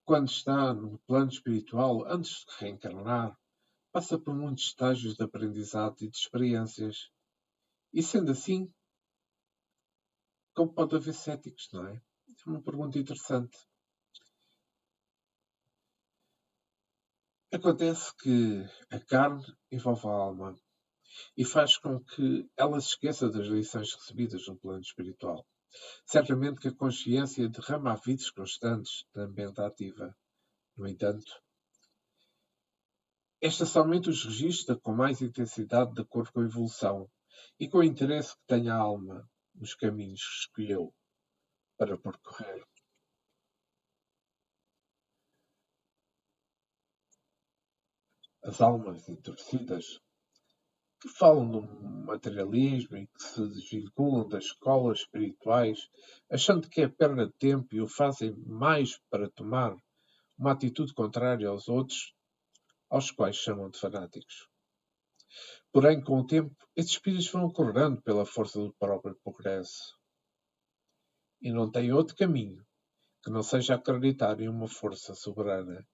quando está no plano espiritual, antes de reencarnar, passa por muitos estágios de aprendizado e de experiências. E sendo assim, como pode haver céticos, não é? É uma pergunta interessante. Acontece que a carne envolve a alma e faz com que ela se esqueça das lições recebidas no plano espiritual. Certamente que a consciência derrama avisos constantes da mente ativa. No entanto, esta somente os registra com mais intensidade de acordo com a evolução e com o interesse que tem a alma nos caminhos que escolheu para percorrer. As almas endurecidas que falam no materialismo e que se desvinculam das escolas espirituais, achando que é perda de tempo e o fazem mais para tomar uma atitude contrária aos outros, aos quais chamam de fanáticos. Porém, com o tempo, esses espíritos vão acordando pela força do próprio progresso. E não têm outro caminho que não seja acreditar em uma força soberana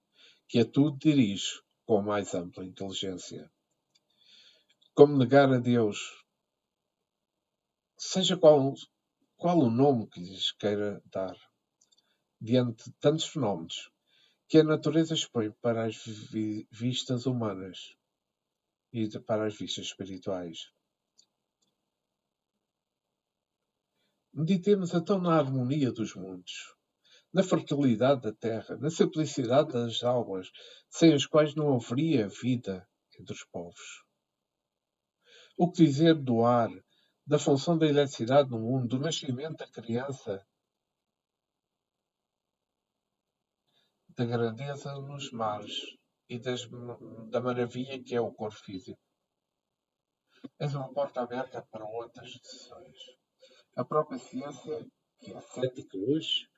que a tudo dirige com a mais ampla inteligência. Como negar a Deus, seja qual o nome que lhes queira dar, diante de tantos fenómenos que a natureza expõe para as vistas humanas e para as vistas espirituais. Meditemos então na harmonia dos mundos, na fertilidade da terra, na simplicidade das almas, sem as quais não haveria vida entre os povos. O que dizer do ar, da função da eletricidade no mundo, do nascimento da criança, da grandeza nos mares e da maravilha que é o corpo físico. És uma porta aberta para outras decisões. A própria ciência, que é cética hoje,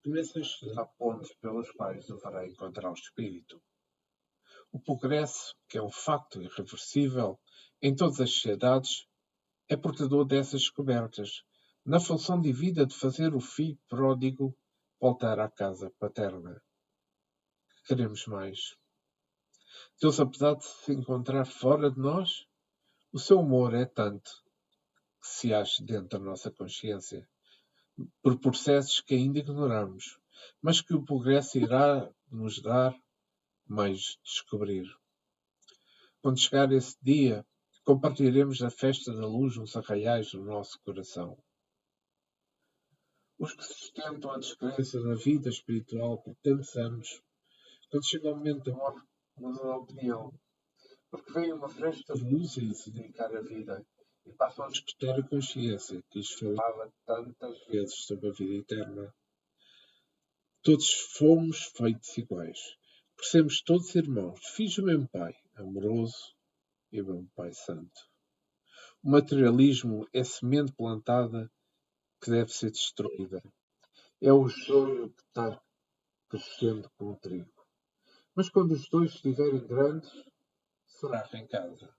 começa a estudar pontos pelos quais deverá encontrar o espírito. O progresso, que é um facto irreversível em todas as sociedades, é portador dessas descobertas, na função divina de fazer o filho pródigo voltar à casa paterna. Queremos mais. Deus, apesar de se encontrar fora de nós, o seu amor é tanto que se acha dentro da nossa consciência, por processos que ainda ignoramos, mas que o progresso irá nos dar meios de descobrir. Quando chegar esse dia, compartilharemos a festa da luz nos arraiais do nosso coração. Os que sustentam a descrença na vida espiritual por tantos anos, quando chega o momento da morte, mudam a opinião, porque vem uma fresta de luz em se dedicar a vida e passam a despertar a consciência que lhes falava tantas vezes sobre a vida eterna. Todos fomos feitos iguais, por sermos todos irmãos, filhos do mesmo Pai, amoroso e do mesmo Pai Santo. O materialismo é semente plantada que deve ser destruída. É o joio que está crescendo com o trigo. Mas quando os dois estiverem grandes, será arrancada.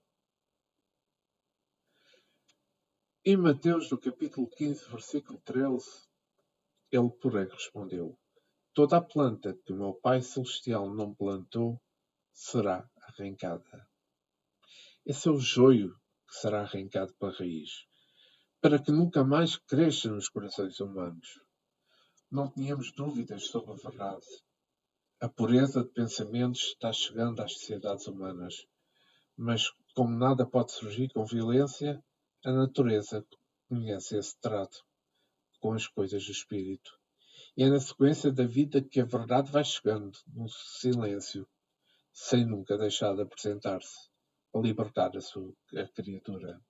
Em Mateus, no capítulo 15, versículo 13, ele, porém, respondeu: toda a planta que o meu Pai Celestial não plantou será arrancada. Esse é o joio que será arrancado pela raiz, para que nunca mais cresça nos corações humanos. Não tenhamos dúvidas sobre a verdade. A pureza de pensamentos está chegando às sociedades humanas, mas como nada pode surgir com violência, a natureza conhece esse trato com as coisas do espírito. E é na sequência da vida que a verdade vai chegando, no silêncio, sem nunca deixar de apresentar-se, a libertar a criatura.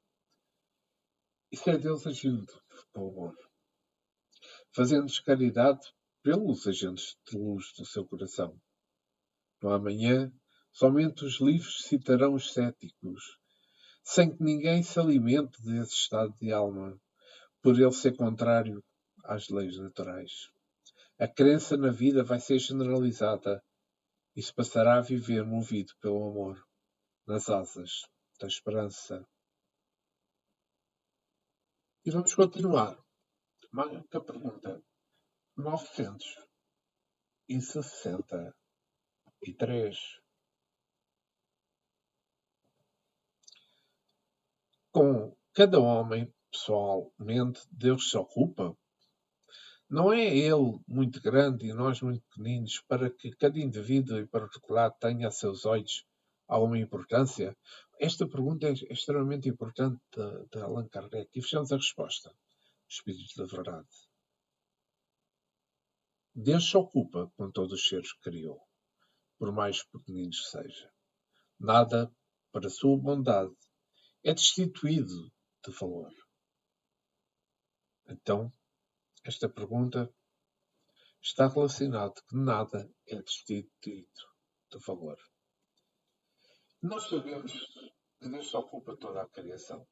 Isso é Deus agindo com amor, fazendo-nos caridade pelos agentes de luz do seu coração. No amanhã, somente os livres citarão os céticos, sem que ninguém se alimente desse estado de alma, por ele ser contrário às leis naturais. A crença na vida vai ser generalizada e se passará a viver movido pelo amor, nas asas da esperança. E vamos continuar. A pergunta 963. Com cada homem, pessoalmente, Deus se ocupa Não é ele muito grande e nós muito pequeninos para que cada indivíduo em particular tenha a seus olhos alguma importância? Esta pergunta é extremamente importante de Allan Kardec. E vejamos a resposta. Espírito da Verdade. Deus se ocupa com todos os seres que criou, por mais pequeninos que sejam. Nada, para a sua bondade, é destituído de valor. Então, esta pergunta está relacionada que nada é destituído de valor. Nós sabemos que Deus se ocupa de toda a criação.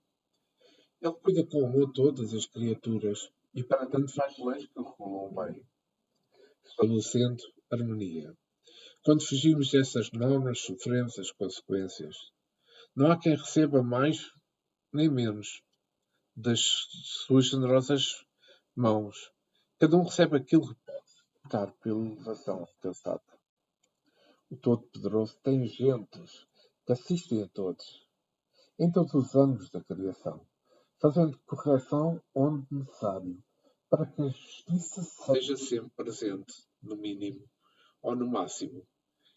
Ele cuida com amor todas as criaturas e para tanto faz leis que regulam bem, estabelecendo harmonia. Quando fugimos dessas normas, sofremos as consequências. Não há quem receba mais nem menos das suas generosas mãos. Cada um recebe aquilo que pode dar pela elevação alcançada. O Todo-Poderoso tem agentes que assistem a todos, em todos os âmbitos da criação, fazendo correção onde necessário, para que a justiça seja sempre presente, no mínimo ou no máximo.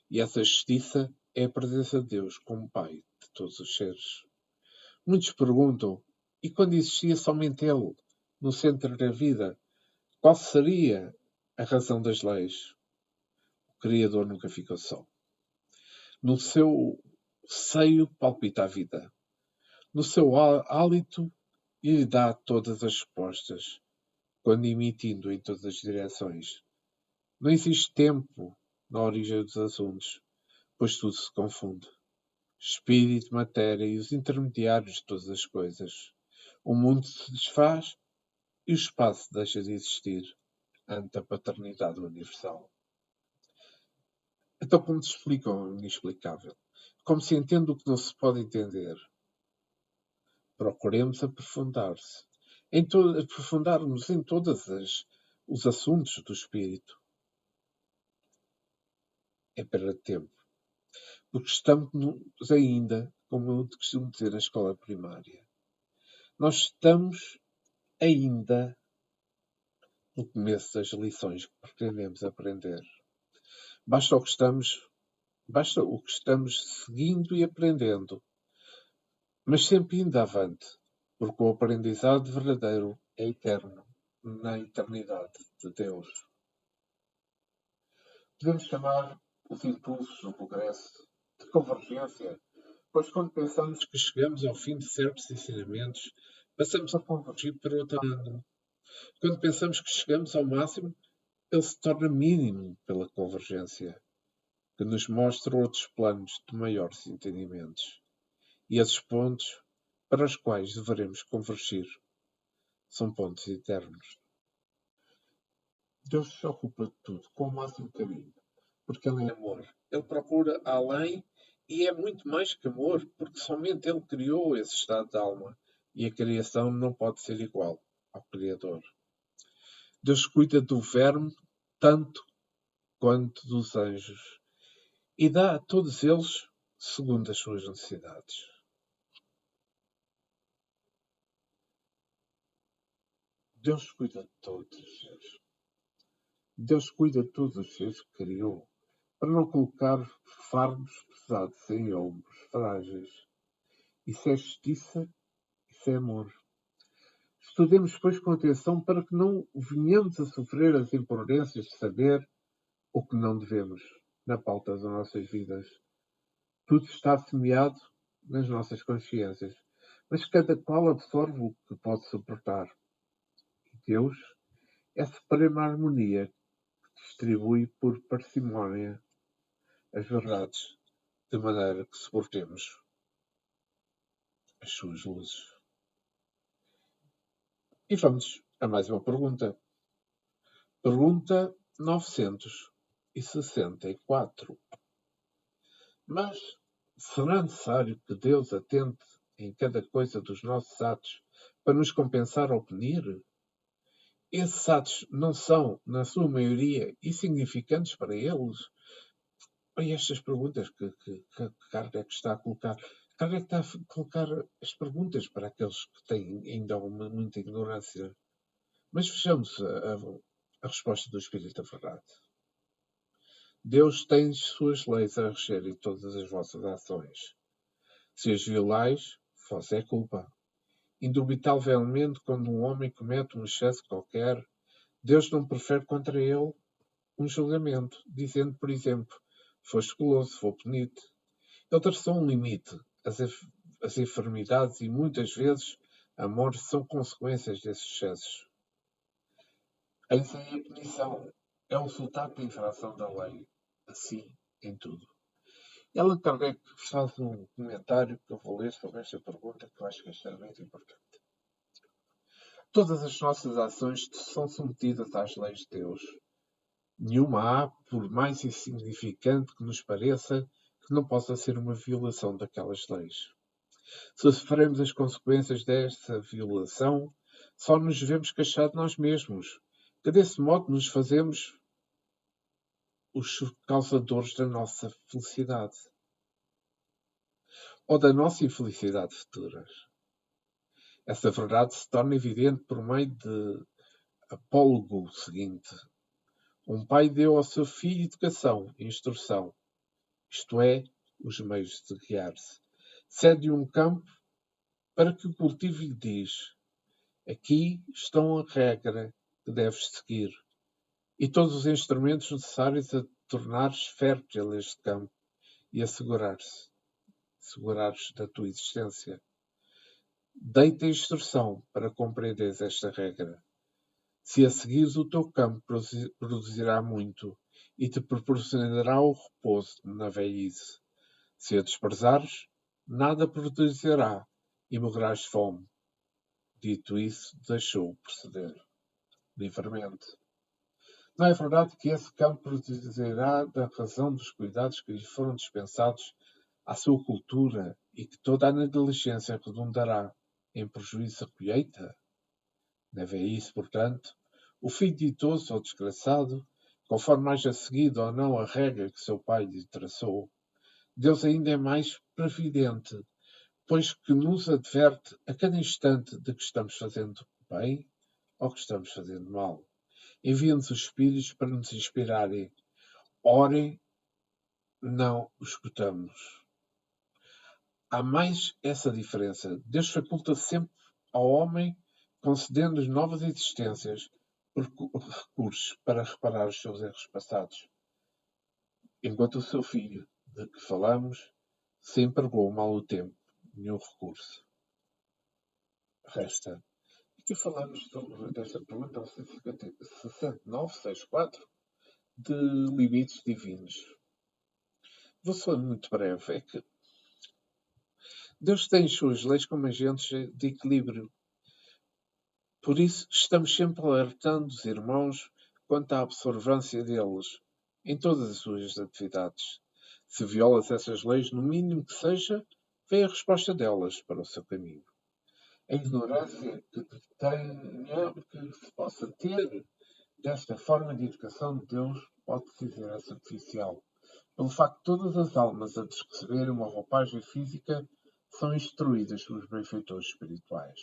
E essa justiça é a presença de Deus como Pai de todos os seres. Muitos perguntam, e quando existia somente Ele, no centro da vida, qual seria a razão das leis? O Criador nunca ficou só. No seu seio palpita a vida. No seu hálito lhe dá todas as respostas, quando emitindo em todas as direções. Não existe tempo na origem dos assuntos, pois tudo se confunde. Espírito, matéria e os intermediários de todas as coisas. O mundo se desfaz e o espaço deixa de existir ante a paternidade universal. Então, como se explica o inexplicável? Como se entende o que não se pode entender? Procuremos aprofundar-se. Aprofundarmos em todos os assuntos do espírito. É perda de tempo. Porque estamos ainda, como eu costumo dizer, na escola primária. Nós estamos ainda no começo das lições que pretendemos aprender. Basta o que estamos seguindo e aprendendo, mas sempre indo avante, porque o aprendizado verdadeiro é eterno, na eternidade de Deus. Podemos chamar os impulsos do progresso de convergência, pois quando pensamos que chegamos ao fim de certos ensinamentos, passamos a convergir para outro ângulo. Quando pensamos que chegamos ao máximo, ele se torna mínimo pela convergência, que nos mostra outros planos de maiores entendimentos. E esses pontos, para os quais deveremos convergir, são pontos eternos. Deus se ocupa de tudo com o máximo carinho, porque Ele é amor. Ele procura além e é muito mais que amor, porque somente Ele criou esse estado de alma e a criação não pode ser igual ao Criador. Deus cuida do verme tanto quanto dos anjos e dá a todos eles segundo as suas necessidades. Deus cuida de todos os seres. Deus cuida de todos os seres que criou, para não colocar fardos pesados em ombros frágeis. Isso é justiça, isso é amor. Estudemos, pois, com atenção para que não venhamos a sofrer as imprudências de saber o que não devemos na pauta das nossas vidas. Tudo está semeado nas nossas consciências, mas cada qual absorve o que pode suportar. Deus é suprema harmonia que distribui por parcimónia as verdades, de maneira que suportemos as suas luzes. E vamos a mais uma pergunta. Pergunta 964. Mas será necessário que Deus atente em cada coisa dos nossos atos para nos compensar ou punir? Esses atos não são, na sua maioria, insignificantes para eles? E estas perguntas que Kardec está a colocar. Kardec está a colocar as perguntas para aqueles que têm ainda muita ignorância. Mas vejamos A resposta do Espírito da Verdade. Deus tem suas leis a regerem todas as vossas ações. Se as violais, vós é culpa. Indubitavelmente, quando um homem comete um excesso qualquer, Deus não prefere contra ele um julgamento, dizendo, por exemplo, foste guloso, vou punir-te. Ele traçou um limite. As enfermidades e, muitas vezes, a morte são consequências desses excessos. Eis aí a punição. É o resultado da infração da lei. Assim, em tudo. Allan Kardec faz um comentário que eu vou ler sobre esta pergunta, que eu acho que é extremamente importante. Todas as nossas ações são submetidas às leis de Deus. Nenhuma há, por mais insignificante que nos pareça, que não possa ser uma violação daquelas leis. Se sofremos as consequências dessa violação, só nos devemos queixar de nós mesmos, que desse modo nos fazemos os causadores da nossa felicidade ou da nossa infelicidade futuras. Essa verdade se torna evidente por meio de apólogo seguinte. Um pai deu ao seu filho educação e instrução, isto é, os meios de guiar-se. Cede-lhe um campo para que o cultive e lhe diz: aqui estão a regra que deves seguir e todos os instrumentos necessários a tornares fértil este campo e assegurares da tua existência. Dei-te a instrução para compreenderes esta regra. Se a seguires, o teu campo produzirá muito e te proporcionará o repouso na velhice. Se a desprezares, nada produzirá e morrerás de fome. Dito isso, deixou proceder livremente. Não é verdade que esse campo produzirá da razão dos cuidados que lhe foram dispensados à sua cultura e que toda a negligência redundará em prejuízo da colheita? Deve a isso, portanto, o filho ditoso ou desgraçado, conforme haja seguido ou não a regra que seu pai lhe traçou, Deus ainda é mais previdente, pois que nos adverte a cada instante de que estamos fazendo bem ou que estamos fazendo mal. Envia-nos os Espíritos para nos inspirarem. Orem, não os escutamos. Há mais essa diferença. Deus faculta sempre ao homem, concedendo-lhes novas existências por recursos para reparar os seus erros passados. Enquanto o seu filho, de que falamos, se empregou mal o tempo, nenhum recurso. Resta. Aqui falamos desta pergunta 6964 de limites divinos. Vou ser muito breve. É que Deus tem as suas leis como agentes de equilíbrio. Por isso, estamos sempre alertando os irmãos quanto à observância deles em todas as suas atividades. Se violas essas leis, no mínimo que seja, vem a resposta delas para o seu caminho. A ignorância que se possa ter desta forma de educação de Deus pode-se dizer superficial, pelo facto de todas as almas a receberem uma roupagem física são instruídas pelos benfeitores espirituais.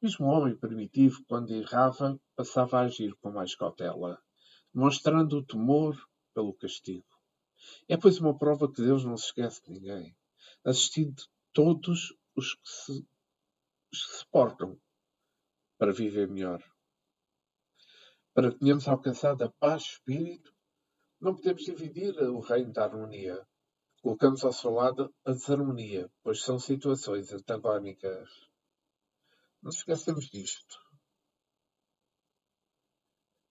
Mesmo o homem primitivo, quando errava, passava a agir com mais cautela, demonstrando o temor pelo castigo. É, pois, uma prova que Deus não se esquece de ninguém, assistindo todos os que se portam para viver melhor. Para que tenhamos alcançado a paz de espírito, não podemos dividir o reino da harmonia. Colocamos ao seu lado a desarmonia, pois são situações antagónicas. Não esquecemos disto.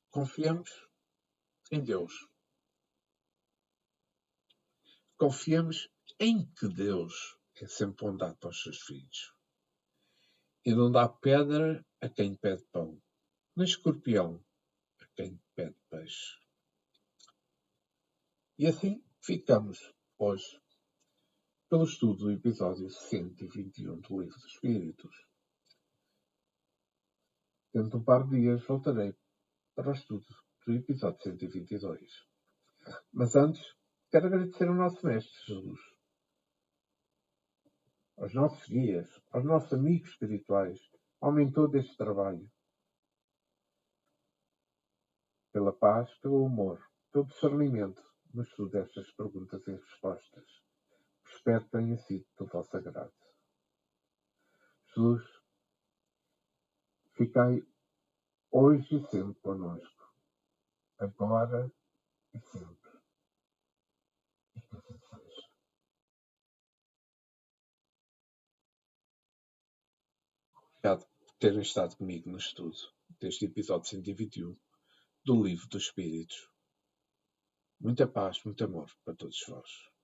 Confiamos em Deus. Confiamos em que Deus é sempre bondade para os seus filhos. E não dá pedra a quem pede pão, nem escorpião a quem pede peixe. E assim ficamos hoje pelo estudo do episódio 121 do Livro dos Espíritos. Dentro de um par de dias voltarei para o estudo do episódio 122. Mas antes, quero agradecer ao nosso Mestre Jesus, aos nossos guias, aos nossos amigos espirituais, ao mentor deste trabalho, pela paz, pelo amor, pelo discernimento no estudo destas perguntas e respostas. Espero que tenha sido do vosso agrado. Jesus, ficai hoje e sempre connosco, agora e sempre. E que assim seja. Obrigado por terem estado comigo no estudo deste episódio 121 do Livro dos Espíritos. Muita paz, muito amor para todos vós.